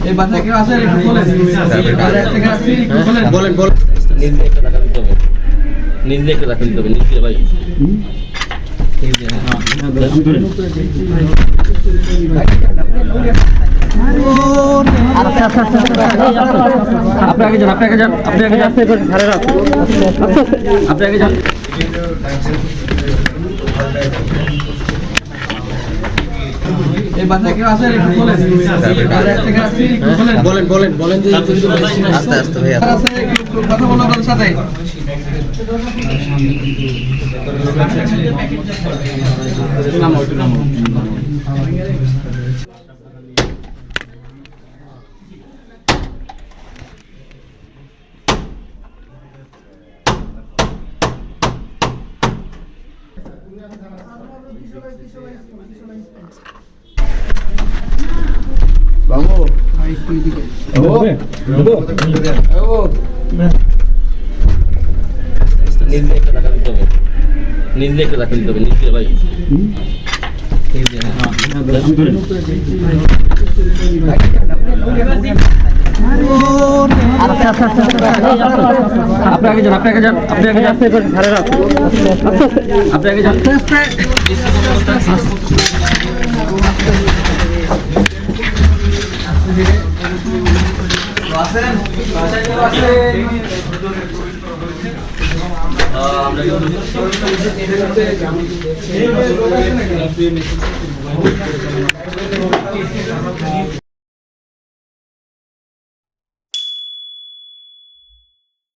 এই বাচ্চা কেউ আছে একটু বলেন বলেন বলেন নিজে একটা টাকা দিতে হবে, নিজে একটা টাকা দিতে হবে, নিজে ভাই আপনি আগে যান, আপনি আগে যান, আপনি আগে যান, আপনি আগে যান। এই বাচ্চা কেউ আছে একটু বলেন বলেন বলেন বলেন যে আস্তে আস্তে ভাই কথা বলো ওদের সাথে। নামো একটু নামো। বাবু ভাই একটু এদিকে নিজে একটা টাকা দিতে হবে, নিজে একটা টাকা দিতে হবে, নিজে ভাই আপনি আগে যান, আপনি আগে যান, আপনি আগে যান, আপনি আগে যান। আমরা